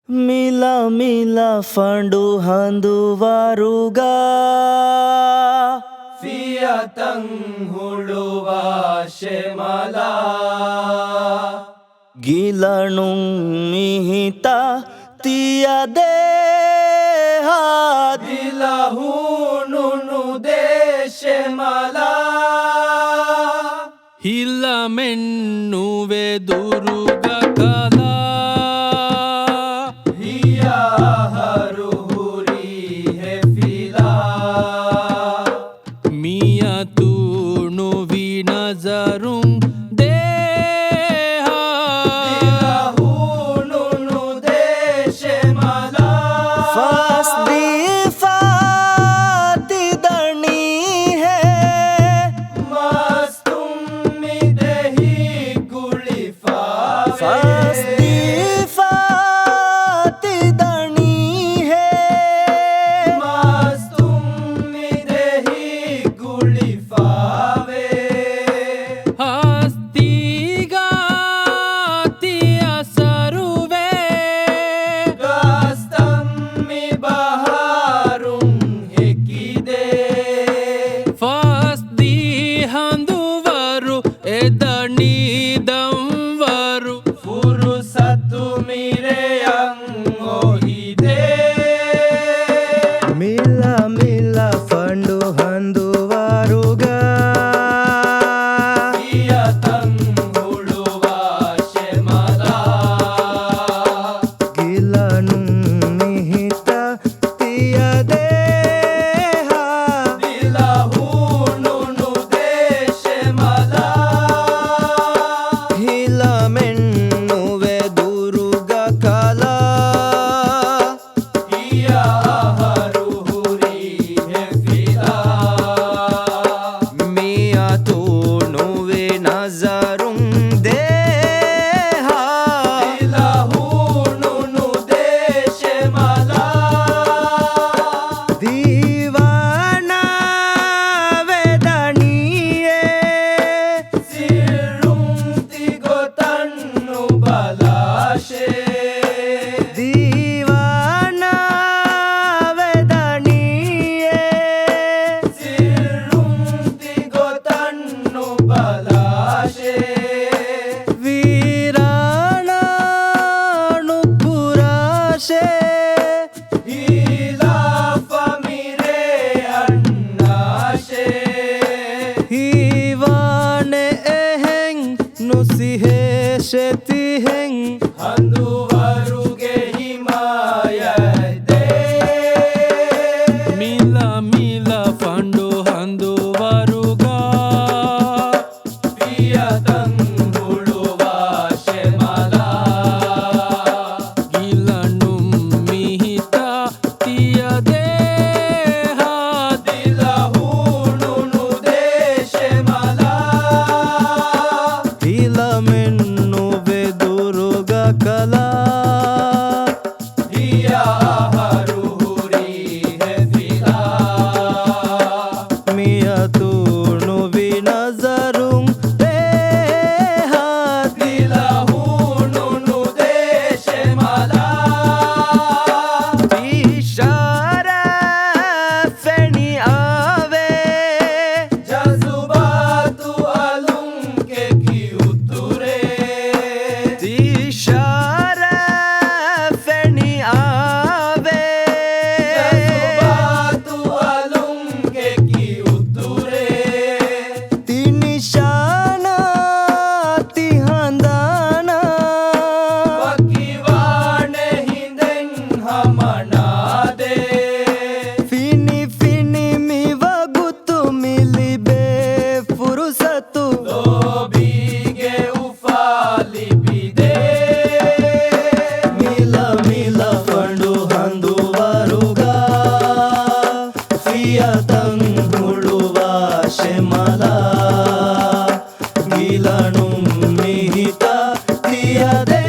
ಮಿಲ ಮಿಲ fund ಹಂದುವರುಗ ಫಿಯತಂ ಹುಳುವ ಶೆಮಲ ಗಿಲಣು ಮಿಹಿತ ತಿಯದೆ ದಿಲಹುನುನು ದೇಶಮಲ ಹಿಲಮೆನ್ನುವೆ ದುರುಗ ಕಲ ಹಿಯಾ ಹರುಹುರಿ ಹೆಫಿಲಾ ಮಿಯ ತೂಣು ವಿನಜರುಂ ದೇಹ ದಿಲಹುನುನು ದೇಶಮಲ ಫಸ್ದಿ ಫಾತಿ ದಣಿ ಹೇ ಮಸ್ತುಮ್ಮಿ ದೇಹಿ ಗುಳಿಫಾ ಫಸ್ದಿ ಫಾತಿ ದಣಿ ಹೇ ಮಸ್ತುಮ್ಮಿ ದೇಹಿ ಗುಳಿಫಾವೆ ಹಸ್ತಿಗಾತಿಯ ಸರುವೆ ಗಸ್ತಮ್ಮಿ ಬಹಾರುಂ ಹೆಕ್ಕಿದೆ ಫಸ್ದಿ ಹಂದುವರು ಎದಣಿದಂವರು ಫುರುಸತ್ತು ಮಿರೆಯಂಗೋಹಿದೆ ಮಿಲ ಮಿಲ ಫಂಡು ಹಂದುವರುಗ ಫಿಯತಂ ಹುಳುವ ಶೆಮಲ ಗಿಲಣು ಮಿಹಿತ ತಿಯದೆ ದಿಲಹುನುನು ದೇಶಮಲ ಹಿಲಮೆನ್ನುವೆ ದುರುಗ ಕಲ ಹಿಯಾ ಹರುಹುರಿ ಹೆಫಿಲಾ ಮಿಯ ತೂಣುವೆ ನಜರುಂ ದೇಹ ದಿಲಹುನುನು ದೇಶಮಲ ದೀವಾನ ವೇದನಿಯೇ ಸಿರುಂ ತಿಗೊತನ್ನು ಬಲಾಶೆ ದೀವಾನ ವೇದನಿಯೇ ಸಿರುಂ ತಿಗೊತನ್ನು ಬಲಾಶೆ ವೀರಾಣು ಪುರಾಶೆ ಹಿಲಾಫ ಮಿರೆ ಅಣ್ಣಾಶೆ ಹೀವಾನೆ ಎಹೆಂಗ್ ನುಸಿಹೆ ಶೆತಿಹೆಂಗ್ ಹಂದುವರುಗೆ ಹಿಮಾಯತೆ ಮಿಲ ಮಿಲ ಫಂಡು ಹಂದುವರುಗ ಫಿಯತಂ ಹುಳುವ ಶೆಮಲ ಗಿಲಣು ಮಿಹಿತ ತಿಯದೆ ದಿಲಹುನುನು ದೇಶಮಲ ಹಿಲಮೆನ್ನುವೆ ದುರುಗ ಕಲ ಹಿಯಾ ಹರುಹುರಿ ಹೆಫಿಲಾ ಮಿಯ ತೂಣುವಿ ನಜರುಂ ದೇಹ ದಿಲಹುನುನು ದೇಶಮಲ ಇಶಾರ ಫೆಣಿ ಆವೆ ಜಜುಬಾತು ಅಲುಂಕೆ ಕಿಯುತ್ತುರೆ ಇಶಾರ ಫೆಣಿ ಆವೆ ಜಜುಬಾತು ಅಲುಂಕೆ ಕಿಯುತ್ತುರೆ ತಿನಿಶಾನ ತಿಹಂದಾನ ಬಕಿವಾಣೆ ಹಿಂದೆಂ ಹಮನಾದೆ ಫಿನಿ ಫಿನಿ ಮಿವಗುತ್ತು ಮಿಲಿಬೆ ಫುರುಸತು ಲೋಬಿಗೆ ಉಫಾಲಿ ಬಿದೆ ಮಿಲ ಮಿಲ ಫಂಡು ಹಂದುವರುಗ ಫಿಯತಂ ಹುಳುವ ಶೆಮಲ ಗಿಲಣು ಮಿಹಿತ ತಿಯದೆ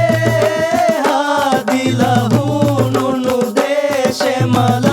ದಿಲಹುನುನು ದೇಶಮಲ